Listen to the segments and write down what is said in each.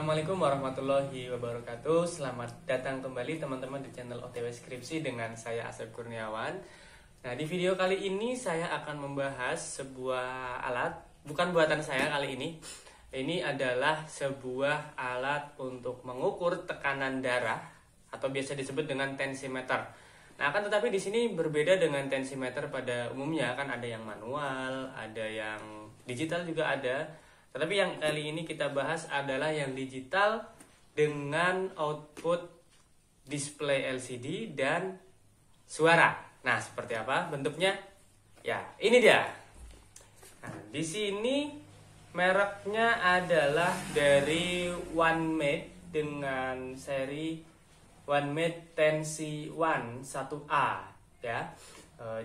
Assalamualaikum warahmatullahi wabarakatuh. Selamat datang kembali teman-teman di channel OTW Skripsi dengan saya Asep Kurniawan. Nah, di video kali ini saya akan membahas sebuah alat, bukan buatan saya kali ini. Ini adalah sebuah alat untuk mengukur tekanan darah atau biasa disebut dengan tensimeter. Nah, akan tetapi di sini berbeda dengan tensimeter pada umumnya, kan ada yang manual, ada yang digital juga ada. Tetapi yang kali ini kita bahas adalah yang digital dengan output display LCD dan suara. Nah, seperti apa bentuknya? Ya, ini dia. Nah, di sini mereknya adalah dari OneMate dengan seri OneMate Tensi One 1A ya.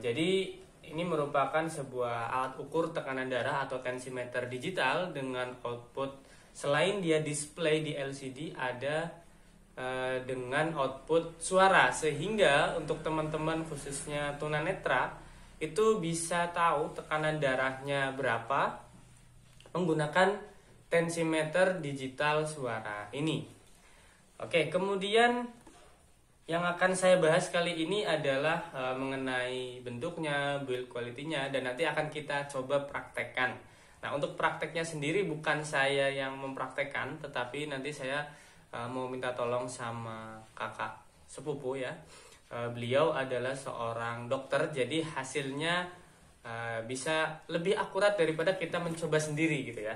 Jadi ini merupakan sebuah alat ukur tekanan darah atau tensimeter digital dengan output, selain dia display di LCD, ada dengan output suara, sehingga untuk teman-teman khususnya tunanetra itu bisa tahu tekanan darahnya berapa menggunakan tensimeter digital suara ini. Oke, kemudian yang akan saya bahas kali ini adalah mengenai bentuknya, build quality-nya, dan nanti akan kita coba praktekkan. Nah, untuk prakteknya sendiri bukan saya yang mempraktekkan, tetapi nanti saya mau minta tolong sama kakak sepupu ya. Beliau adalah seorang dokter, jadi hasilnya bisa lebih akurat daripada kita mencoba sendiri gitu ya.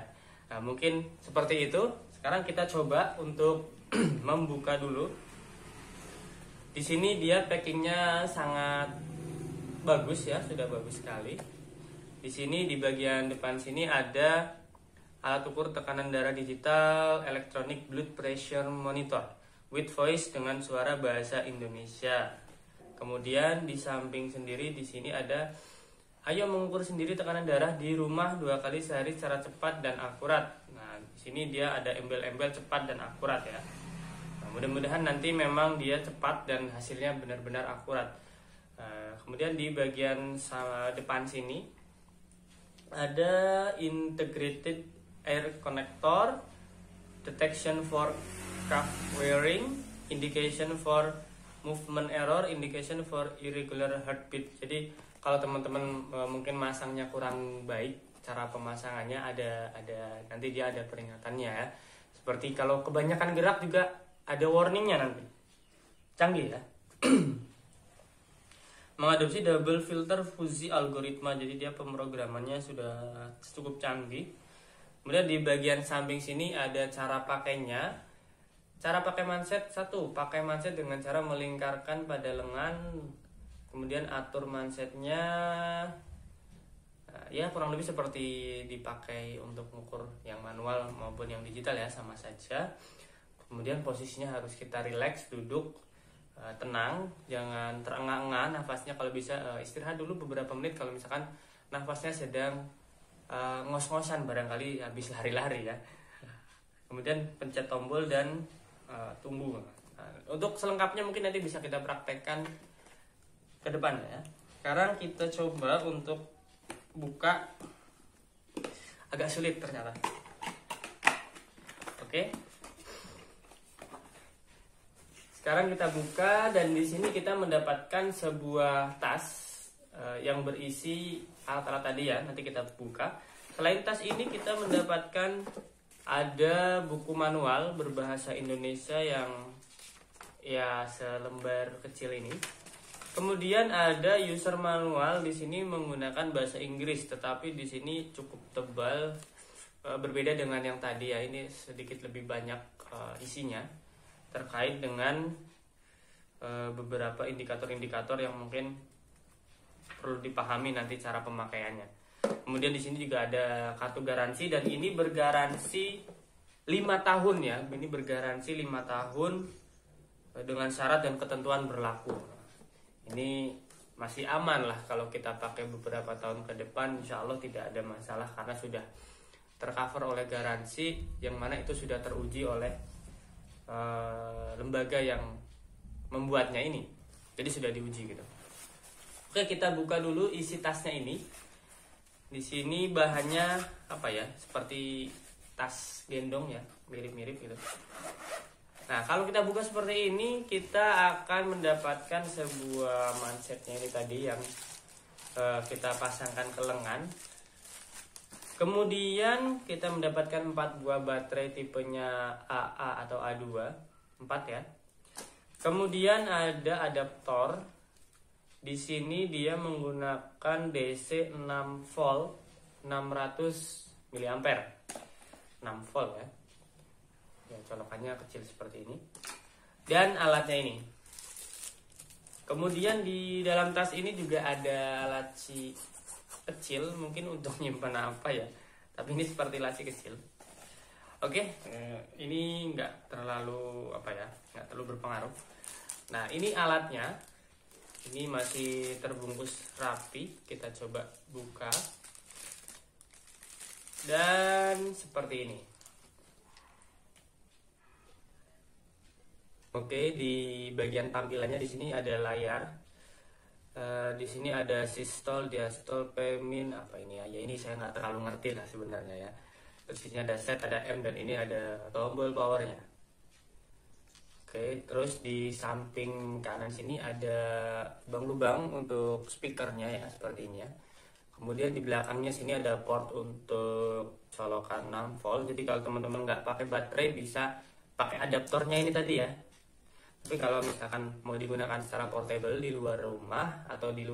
Nah, mungkin seperti itu. Sekarang kita coba untuk membuka dulu. Di sini dia packingnya sangat bagus ya, sudah bagus sekali. Di sini di bagian depan sini ada alat ukur tekanan darah digital electronic blood pressure monitor with voice dengan suara bahasa Indonesia. Kemudian di samping sendiri di sini ada ayo mengukur sendiri tekanan darah di rumah 2 kali sehari secara cepat dan akurat. Nah, di sini dia ada embel-embel cepat dan akurat ya. Mudah-mudahan nanti memang dia cepat dan hasilnya benar-benar akurat. Kemudian di bagian depan sini ada integrated air connector, detection for craft wearing, indication for movement error, indication for irregular heartbeat. Jadi kalau teman-teman mungkin masangnya kurang baik, cara pemasangannya ada nanti dia ada peringatannya ya. Seperti kalau kebanyakan gerak juga ada warningnya nanti. Canggih ya. Mengadopsi double filter fuzzy algoritma, jadi dia pemrogramannya sudah cukup canggih. Kemudian di bagian samping sini ada cara pakainya. Cara pakai manset, satu, pakai manset dengan cara melingkarkan pada lengan. Kemudian atur mansetnya ya kurang lebih seperti dipakai untuk mengukur yang manual maupun yang digital ya, sama saja. Kemudian posisinya harus kita rileks, duduk, tenang, jangan terengah-engah nafasnya. Kalau bisa istirahat dulu beberapa menit kalau misalkan nafasnya sedang ngos-ngosan, barangkali habis lari-lari ya. Kemudian pencet tombol dan tunggu. Untuk selengkapnya mungkin nanti bisa kita praktekkan ke depan ya. Sekarang kita coba untuk buka, agak sulit ternyata. Oke. Sekarang kita buka dan di sini kita mendapatkan sebuah tas yang berisi alat-alat tadi ya. Nanti kita buka. Selain tas ini kita mendapatkan ada buku manual berbahasa Indonesia yang ya selembar kecil ini. Kemudian ada user manual di sini menggunakan bahasa Inggris, tetapi di sini cukup tebal, berbeda dengan yang tadi ya. Ini sedikit lebih banyak isinya, terkait dengan beberapa indikator-indikator yang mungkin perlu dipahami nanti cara pemakaiannya. Kemudian di sini juga ada kartu garansi, dan ini bergaransi 5 tahun ya. Ini bergaransi 5 tahun dengan syarat dan ketentuan berlaku. Ini masih aman lah kalau kita pakai beberapa tahun ke depan, insya Allah tidak ada masalah karena sudah tercover oleh garansi, yang mana itu sudah teruji oleh lembaga yang membuatnya ini, jadi sudah diuji gitu. Oke, kita buka dulu isi tasnya ini. Di sini bahannya apa ya? Seperti tas gendong ya, mirip-mirip gitu. Nah, kalau kita buka seperti ini, kita akan mendapatkan sebuah mansetnya ini tadi yang kita pasangkan ke lengan. Kemudian kita mendapatkan 4 buah baterai tipenya AA atau A2, 4 ya. Kemudian ada adaptor. Di sini dia menggunakan DC 6 volt 600 mA. 6 volt ya. Ya, colokannya kecil seperti ini. Dan alatnya ini. Kemudian di dalam tas ini juga ada laci kecil, mungkin untuk nyimpan apa ya. Tapi ini seperti laci kecil. Oke, ini nggak terlalu nggak terlalu berpengaruh. Nah, ini alatnya. Ini masih terbungkus rapi. Kita coba buka. Dan seperti ini. Oke, di bagian tampilannya di sini ada layar. Di sini ada sistol, diastol, pemin, apa ini ya? Ya ini saya nggak terlalu ngerti lah sebenarnya ya. Terus di sini ada set, ada M, dan ini ada tombol powernya. Oke, terus di samping kanan sini ada lubang-lubang untuk speakernya ya, seperti ini ya. Kemudian di belakangnya sini ada port untuk colokan 6 volt. Jadi kalau teman-teman nggak pakai baterai bisa pakai adaptornya ini tadi ya. Tapi kalau misalkan mau digunakan secara portable di luar rumah atau di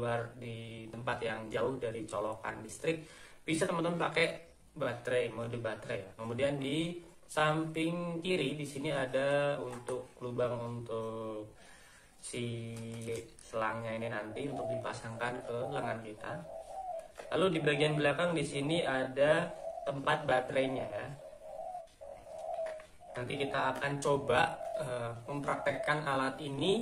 tempat yang jauh dari colokan listrik, bisa teman-teman pakai baterai, mode baterai ya. Kemudian di samping kiri di sini ada untuk lubang untuk si selangnya ini nanti untuk dipasangkan ke lengan kita. Lalu di bagian belakang di sini ada tempat baterainya ya. Nanti kita akan coba mempraktekkan alat ini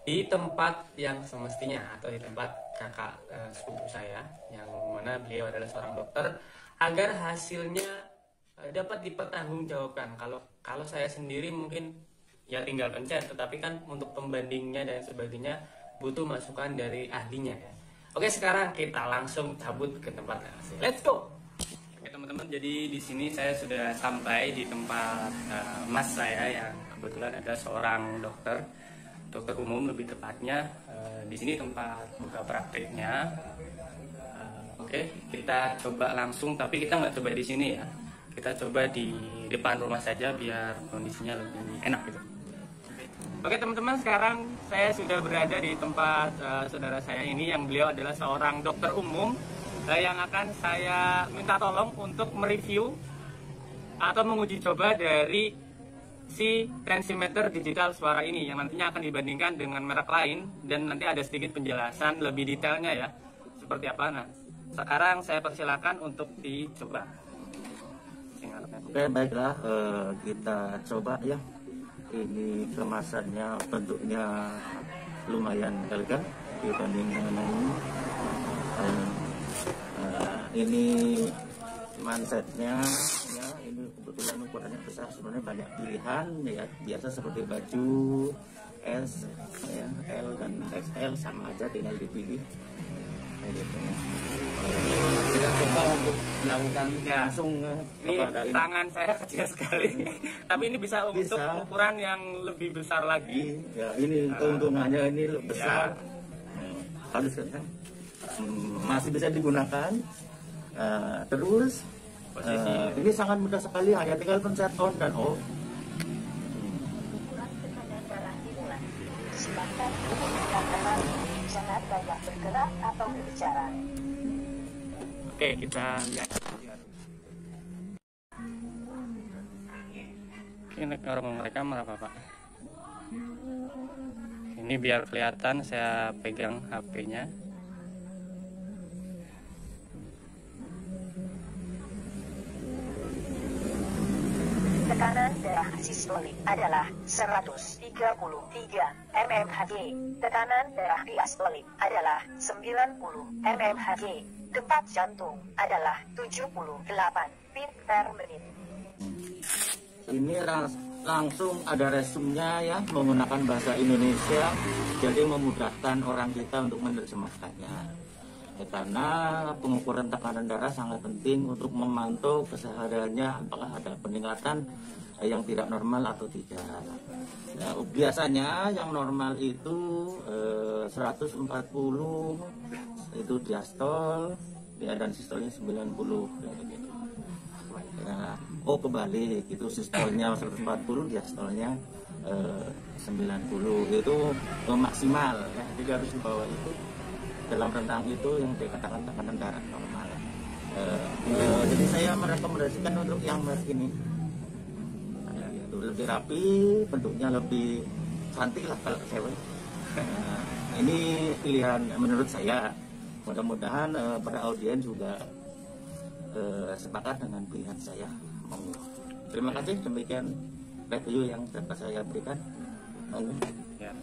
di tempat yang semestinya atau di tempat kakak sepupu saya yang mana beliau adalah seorang dokter, agar hasilnya dapat dipertanggungjawabkan. Kalau saya sendiri mungkin ya tinggal pencet, tetapi kan untuk pembandingnya dan sebagainya butuh masukan dari ahlinya ya. Oke, sekarang kita langsung cabut ke tempat hasil. Let's go. Oke teman-teman, jadi di sini saya sudah sampai di tempat mas saya yang kebetulan ada seorang dokter umum lebih tepatnya. Di sini tempat buka prakteknya. Oke, kita coba langsung, tapi kita nggak coba di sini ya. Kita coba di depan rumah saja biar kondisinya lebih enak gitu. Oke teman-teman, sekarang saya sudah berada di tempat saudara saya ini yang beliau adalah seorang dokter umum yang akan saya minta tolong untuk mereview atau menguji coba dari si tensimeter digital suara ini yang nantinya akan dibandingkan dengan merek lain, dan nanti ada sedikit penjelasan lebih detailnya ya seperti apa. Nah, sekarang saya persilakan untuk dicoba. Oke, baiklah, kita coba ya. Ini kemasannya bentuknya lumayan elegan dibandingkan dengan ini. Ini mansetnya ya, ini kebetulan ukurannya besar, sebenarnya banyak pilihan ya, biasa seperti baju S ya, L dan XL sama aja, tinggal dipilih kayak gitu. Kita coba untuk melakukan langsung ini tangan saya kecil sekali tapi ini bisa untuk ukuran yang lebih besar lagi ya. Ini keuntungannya ini lebih besar ya. Halus kan, masih bisa digunakan. Terus ini sangat mudah sekali, hanya tinggal pencet on dan off. Jangan banyak bergerak atau berbicara. Oke, kita lihat. Ini orang merekam apa Pak? Ini biar kelihatan saya pegang HP-nya. Tekanan darah sistolik adalah 133 mmHg. Tekanan darah diastolik adalah 90 mmHg. Detak jantung adalah 78 beat per menit. Ini langsung ada resumnya ya, menggunakan bahasa Indonesia, jadi memudahkan orang kita untuk menerjemahkannya. karena pengukuran tekanan darah sangat penting untuk memantau kesehariannya apakah ada peningkatan yang tidak normal atau tidak. Nah, biasanya yang normal itu 140 itu diastol ya, dan sistolnya 90 ya, gitu. Nah, kebalik itu sistolnya 140, diastolnya 90 itu maksimal ya. Jadi harus di bawah itu, dalam rentang itu yang dikatakan tekanan darah normal. Jadi saya merekomendasikan untuk yang merek ini. Lebih rapi, bentuknya lebih cantik lah kalau cewek. Ini pilihan menurut saya. Mudah-mudahan para audiens juga sepakat dengan pilihan saya. Terima kasih, demikian review yang dapat saya berikan. Ya,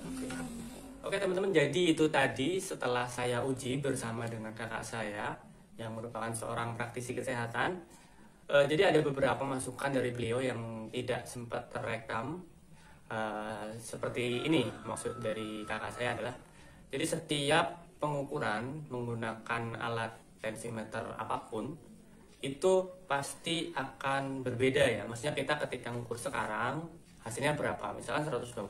oke teman-teman, jadi itu tadi setelah saya uji bersama dengan kakak saya yang merupakan seorang praktisi kesehatan. Jadi ada beberapa masukan dari beliau yang tidak sempat terekam. Seperti ini maksud dari kakak saya adalah, jadi setiap pengukuran menggunakan alat tensimeter apapun itu pasti akan berbeda ya. Maksudnya kita ketika mengukur sekarang hasilnya berapa, misalkan 120.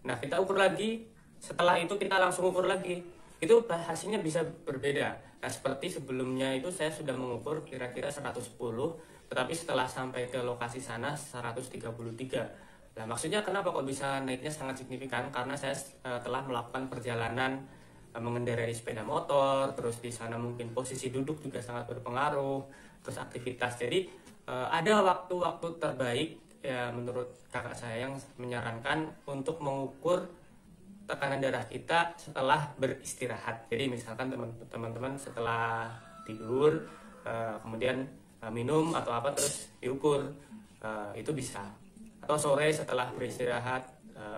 Nah kita ukur lagi, setelah itu kita langsung ukur lagi, itu hasilnya bisa berbeda. Nah seperti sebelumnya itu saya sudah mengukur kira-kira 110, tetapi setelah sampai ke lokasi sana 133. Nah maksudnya kenapa kok bisa naiknya sangat signifikan? Karena saya telah melakukan perjalanan mengendarai sepeda motor, terus di sana mungkin posisi duduk juga sangat berpengaruh, terus aktivitas. Jadi ada waktu-waktu terbaik ya menurut kakak saya yang menyarankan untuk mengukur tekanan darah kita setelah beristirahat. Jadi misalkan teman-teman setelah tidur kemudian minum atau apa terus diukur, itu bisa. Atau sore setelah beristirahat,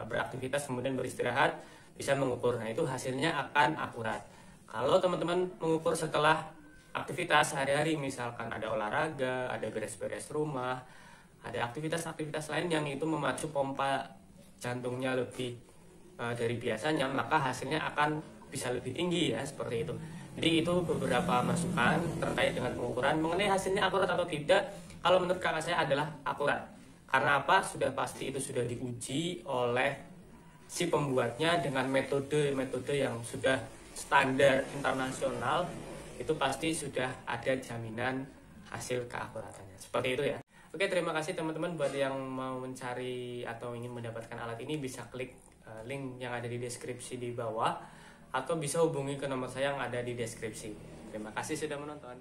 beraktivitas kemudian beristirahat, bisa mengukur. Nah itu hasilnya akan akurat. Kalau teman-teman mengukur setelah aktivitas sehari-hari, misalkan ada olahraga, ada beres-beres rumah, ada aktivitas-aktivitas lain yang itu memacu pompa jantungnya lebih dari biasanya, maka hasilnya akan bisa lebih tinggi ya, seperti itu. Jadi itu beberapa masukan terkait dengan pengukuran. Mengenai hasilnya akurat atau tidak, kalau menurut kakak saya adalah akurat. Karena apa? Sudah pasti itu sudah diuji oleh si pembuatnya dengan metode-metode yang sudah standar internasional. Itu pasti sudah ada jaminan hasil keakuratannya. Seperti itu ya. Oke, terima kasih teman-teman. Buat yang mau mencari atau ingin mendapatkan alat ini, bisa klik link yang ada di deskripsi di bawah, atau bisa hubungi ke nomor saya yang ada di deskripsi. Terima kasih sudah menonton.